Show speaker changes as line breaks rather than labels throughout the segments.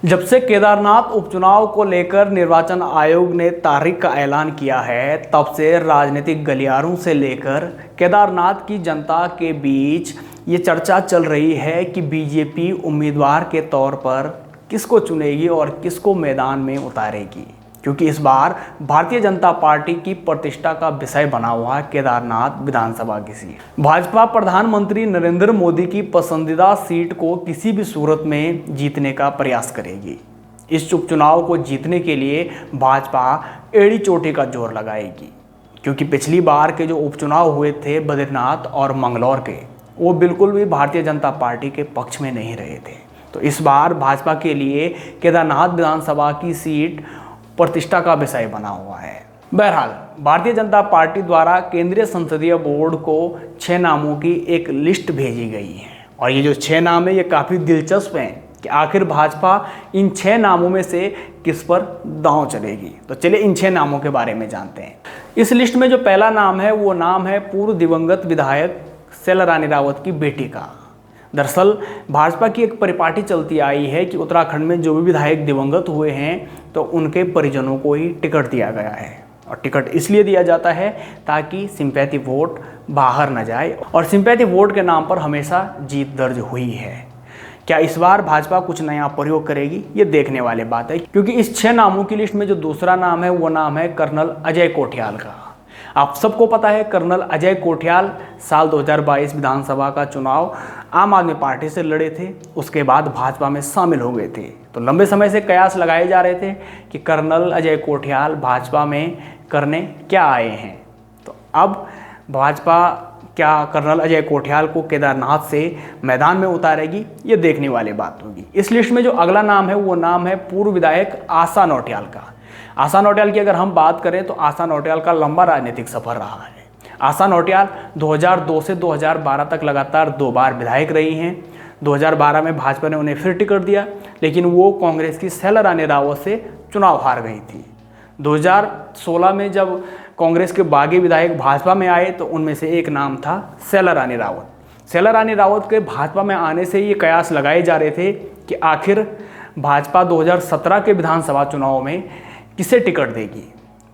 जब से केदारनाथ उपचुनाव को लेकर निर्वाचन आयोग ने तारीख का ऐलान किया है, तब से राजनीतिक गलियारों से लेकर केदारनाथ की जनता के बीच ये चर्चा चल रही है कि बीजेपी उम्मीदवार के तौर पर किसको चुनेगी और किसको मैदान में उतारेगी। क्योंकि इस बार भारतीय जनता पार्टी की प्रतिष्ठा का विषय बना हुआ है केदारनाथ विधानसभा की सीट। भाजपा प्रधानमंत्री नरेंद्र मोदी की पसंदीदा सीट को किसी भी सूरत में जीतने का प्रयास करेगी। इस उपचुनाव को जीतने के लिए भाजपा एड़ी चोटी का जोर लगाएगी, क्योंकि पिछली बार के जो उपचुनाव हुए थे बद्रीनाथ और मंगलौर के, वो बिल्कुल भी भारतीय जनता पार्टी के पक्ष में नहीं रहे थे। तो इस बार भाजपा के लिए केदारनाथ विधानसभा की सीट प्रतिष्ठा का विषय बना हुआ है। बहरहाल भारतीय जनता पार्टी द्वारा केंद्रीय संसदीय बोर्ड को 6 नामों की एक लिस्ट भेजी गई है, और ये जो 6 नाम है ये काफ़ी दिलचस्प हैं कि आखिर भाजपा इन 6 नामों में से किस पर दांव चलेगी। तो चलिए इन 6 नामों के बारे में जानते हैं। इस लिस्ट में जो पहला नाम है वो नाम है पूर्व दिवंगत विधायक सेलारानी रावत की बेटी का। दरअसल भाजपा की एक परिपाटी चलती आई है कि उत्तराखंड में जो भी विधायक दिवंगत हुए हैं तो उनके परिजनों को ही टिकट दिया गया है, और टिकट इसलिए दिया जाता है ताकि सिंपैथी वोट बाहर न जाए, और सिंपैथी वोट के नाम पर हमेशा जीत दर्ज हुई है। क्या इस बार भाजपा कुछ नया प्रयोग करेगी, ये देखने वाली बात है, क्योंकि इस 6 नामों की लिस्ट में जो दूसरा नाम है वो नाम है कर्नल अजय कोठियाल का। आप सबको पता है कर्नल अजय कोठियाल साल 2022 विधानसभा का चुनाव आम आदमी पार्टी से लड़े थे, उसके बाद भाजपा में शामिल हो गए थे। तो लंबे समय से कयास लगाए जा रहे थे कि कर्नल अजय कोठियाल भाजपा में करने क्या आए हैं। तो अब भाजपा क्या कर्नल अजय कोठियाल को केदारनाथ से मैदान में उतारेगी, ये देखने वाली बात होगी। इस लिस्ट में जो अगला नाम है वो नाम है पूर्व विधायक आशा नौटियाल का। आशा नौटियाल की अगर हम बात करें तो आशा नौटियाल का लंबा राजनीतिक सफर रहा है। आशा नौटियाल 2002 से 2012 तक लगातार 2 बार विधायक रही हैं। 2012 में भाजपा ने उन्हें फिर टिकट दिया, लेकिन वो कांग्रेस की सेलारानी रावत से चुनाव हार गई थी। 2016 में जब कांग्रेस के बागी विधायक भाजपा में आए तो उनमें से एक नाम था सेलारानी रावत। सेलारानी रावत के भाजपा में आने से ये कयास लगाए जा रहे थे कि आखिर भाजपा 2017 के विधानसभा चुनाव में किसे टिकट देगी।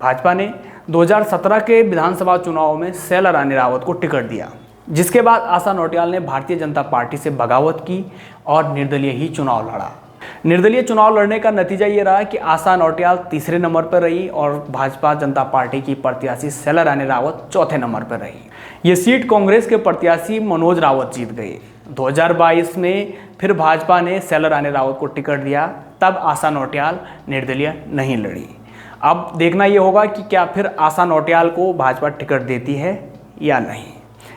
भाजपा ने 2017 के विधानसभा चुनाव में सेलारानी रावत को टिकट दिया, जिसके बाद आशा नौटियाल ने भारतीय जनता पार्टी से बगावत की और निर्दलीय ही चुनाव लड़ा। निर्दलीय चुनाव लड़ने का नतीजा ये रहा कि आशा नौटियाल तीसरे नंबर पर रही और भाजपा जनता पार्टी की प्रत्याशी सेलारानी रावत चौथे नंबर पर रही। ये सीट कांग्रेस के प्रत्याशी मनोज रावत जीत गए। 2022 में फिर भाजपा ने सेलारानी रावत को टिकट दिया, तब आशा नौटियाल निर्दलीय नहीं लड़ी। अब देखना ये होगा कि क्या फिर आशा नौटियाल को भाजपा टिकट देती है या नहीं।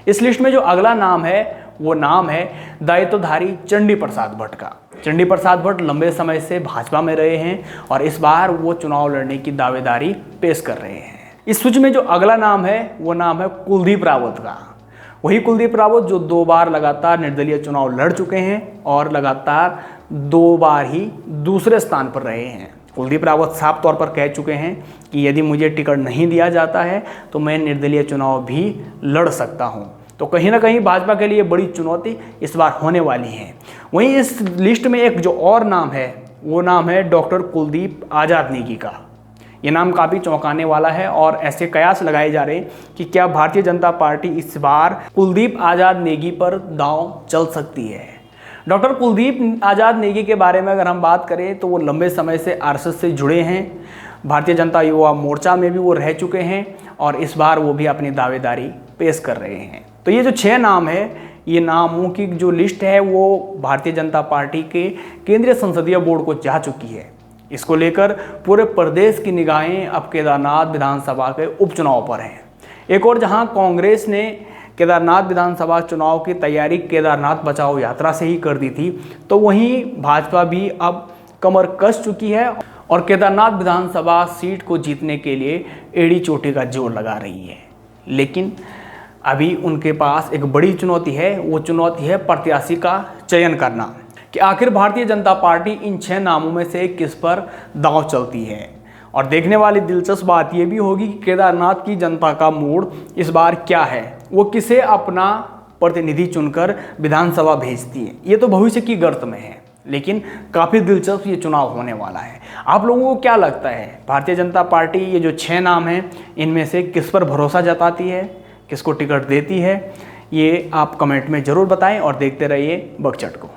इस लिस्ट में जो अगला नाम है वो नाम है दायित्वधारी चंडी प्रसाद भट्ट का। चंडी प्रसाद भट्ट लंबे समय से भाजपा में रहे हैं और इस बार वो चुनाव लड़ने की दावेदारी पेश कर रहे हैं। इस सूची में जो अगला नाम है वो नाम है कुलदीप रावत का। वही कुलदीप रावत जो 2 बार लगातार निर्दलीय चुनाव लड़ चुके हैं और लगातार 2 बार ही दूसरे स्थान पर रहे हैं। कुलदीप रावत साफ तौर पर कह चुके हैं कि यदि मुझे टिकट नहीं दिया जाता है तो मैं निर्दलीय चुनाव भी लड़ सकता हूं। तो कहीं ना कहीं भाजपा के लिए बड़ी चुनौती इस बार होने वाली है। वहीं इस लिस्ट में एक जो और नाम है वो नाम है डॉक्टर कुलदीप आज़ाद नेगी का। ये नाम काफ़ी चौंकाने वाला है और ऐसे कयास लगाए जा रहे हैं कि क्या भारतीय जनता पार्टी इस बार कुलदीप आज़ाद नेगी पर दांव चल सकती है। डॉक्टर कुलदीप आज़ाद नेगी के बारे में अगर हम बात करें तो वो लंबे समय से आरएसएस से जुड़े हैं। भारतीय जनता युवा मोर्चा में भी वो रह चुके हैं और इस बार वो भी अपनी दावेदारी पेश कर रहे हैं। तो ये जो 6 नाम है, ये नामों की जो लिस्ट है वो भारतीय जनता पार्टी के केंद्रीय संसदीय बोर्ड को जा चुकी है। इसको लेकर पूरे प्रदेश की निगाहें अब केदारनाथ विधानसभा के उपचुनाव पर हैं। एक और जहां कांग्रेस ने केदारनाथ विधानसभा चुनाव की तैयारी केदारनाथ बचाओ यात्रा से ही कर दी थी, तो वहीं भाजपा भी अब कमर कस चुकी है और केदारनाथ विधानसभा सीट को जीतने के लिए एड़ी चोटी का जोर लगा रही है। लेकिन अभी उनके पास एक बड़ी चुनौती है, वो चुनौती है प्रत्याशी का चयन करना, कि आखिर भारतीय जनता पार्टी इन 6 नामों में से किस पर दांव चलती है। और देखने वाली दिलचस्प बात यह भी होगी कि केदारनाथ की जनता का मूड इस बार क्या है, वो किसे अपना प्रतिनिधि चुनकर विधानसभा भेजती है। ये तो भविष्य की गर्त में है। लेकिन काफ़ी दिलचस्प ये चुनाव होने वाला है। आप लोगों को क्या लगता है, भारतीय जनता पार्टी ये जो 6 नाम हैं इनमें से किस पर भरोसा जताती है, किसको टिकट देती है? ये आप कमेंट में ज़रूर बताएं और देखते रहिए बगचट को।